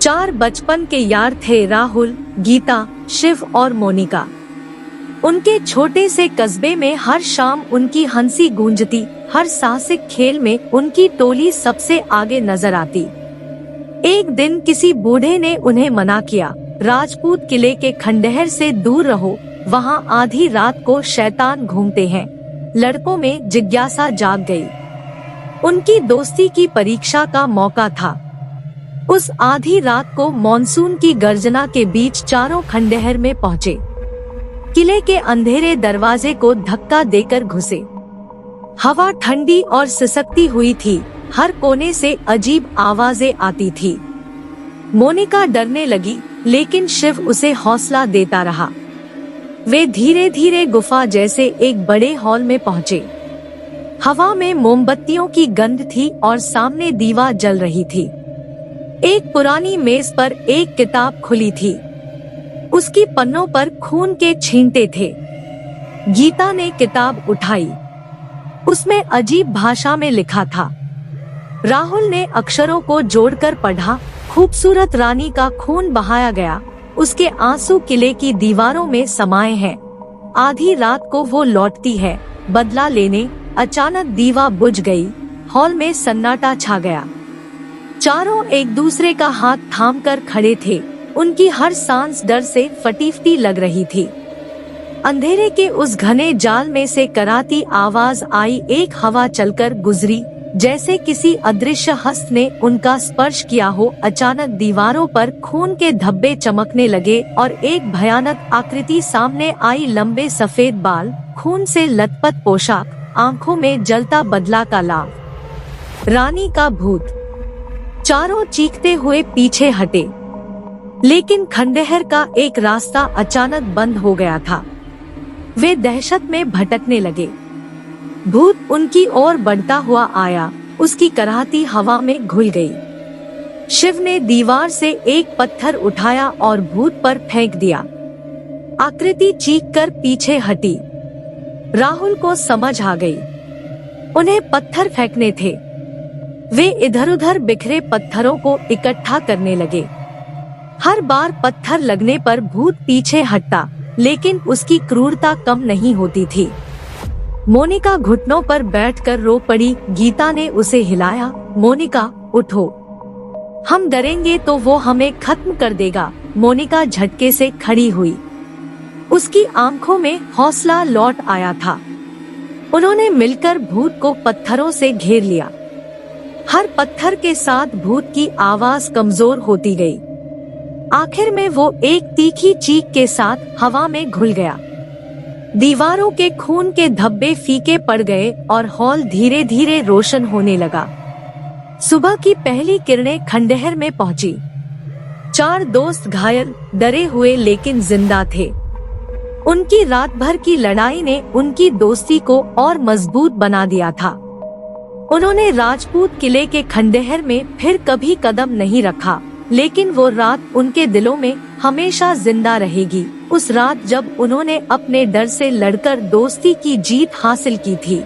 4 बचपन के यार थे, राहुल, गीता, शिव और मोनिका। उनके छोटे से कस्बे में हर शाम उनकी हंसी गूंजती, हर साहसिक खेल में उनकी टोली सबसे आगे नजर आती। एक दिन किसी बूढ़े ने उन्हें मना किया, राजपूत किले के खंडहर से दूर रहो, वहाँ आधी रात को शैतान घूमते हैं। लड़कों में जिज्ञासा जाग गई। उनकी दोस्ती की परीक्षा का मौका था। उस आधी रात को मॉनसून की गर्जना के बीच चारों खंडहर में पहुँचे। किले के अंधेरे दरवाजे को धक्का देकर घुसे। हवा ठंडी और सिसकती हुई थी, हर कोने से अजीब आवाजें आती थी। मोनिका डरने लगी, लेकिन शिव उसे हौसला देता रहा। वे धीरे धीरे गुफा जैसे एक बड़े हॉल में पहुँचे। हवा में मोमबत्तियों की गंध थी और सामने दीवा जल रही थी। एक पुरानी मेज पर एक किताब खुली थी। उसकी पन्नों पर खून के छींटे थे। गीता ने किताब उठाई। उसमें अजीब भाषा में लिखा था। राहुल ने अक्षरों को जोड़कर पढ़ा। खूबसूरत रानी का खून बहाया गया, उसके आंसू किले की दीवारों में समाये हैं। आधी रात को वो लौटती है बदला लेने। अचानक दीवा बुझ गई। हॉल में सन्नाटा छा गया। चारों एक दूसरे का हाथ थामकर खड़े थे। उनकी हर सांस डर से फटी लग रही थी। अंधेरे के उस घने जाल में से कराती आवाज आई। एक हवा चलकर गुजरी, जैसे किसी अदृश्य हस्त ने उनका स्पर्श किया हो। अचानक दीवारों पर खून के धब्बे चमकने लगे और एक भयानक आकृति सामने आई। लंबे सफेद बाल, खून से लथपथ पोशाक, आंखों में जलता बदला का लाव। रानी का भूत। चारों चीखते हुए पीछे हटे, लेकिन खंडहर का एक रास्ता अचानक बंद हो गया था। वे दहशत में भटकने लगे। भूत उनकी ओर बढ़ता हुआ आया। उसकी कराहती हवा में घुल गई। शिव ने दीवार से एक पत्थर उठाया और भूत पर फेंक दिया। आकृति चीखकर पीछे हटी। राहुल को समझ आ गई, उन्हें पत्थर फेंकने थे। वे इधर-उधर बिखरे पत्थरों को इकट्ठा करने लगे। हर बार पत्थर लगने पर भूत पीछे हटता, लेकिन उसकी क्रूरता कम नहीं होती थी। मोनिका घुटनों पर बैठकर रो पड़ी। गीता ने उसे हिलाया। मोनिका, उठो, हम डरेंगे तो वो हमें खत्म कर देगा। मोनिका झटके से खड़ी हुई। उसकी आंखों में हौसला लौट आया था। उन्होंने मिलकर भूत को पत्थरों से घेर लिया। हर पत्थर के साथ भूत की आवाज कमजोर होती गई। आखिर में वो एक तीखी चीख के साथ हवा में घुल गया। दीवारों के खून के धब्बे फीके पड़ गए और हॉल धीरे धीरे रोशन होने लगा। सुबह की पहली किरणें खंडहर में पहुंची। 4 दोस्त घायल, डरे हुए लेकिन जिंदा थे। उनकी रात भर की लड़ाई ने उनकी दोस्ती को और मजबूत बना दिया था। उन्होंने राजपूत किले के खंडहर में फिर कभी कदम नहीं रखा, लेकिन वो रात उनके दिलों में हमेशा जिंदा रहेगी। उस रात जब उन्होंने अपने डर से लड़कर दोस्ती की जीत हासिल की थी।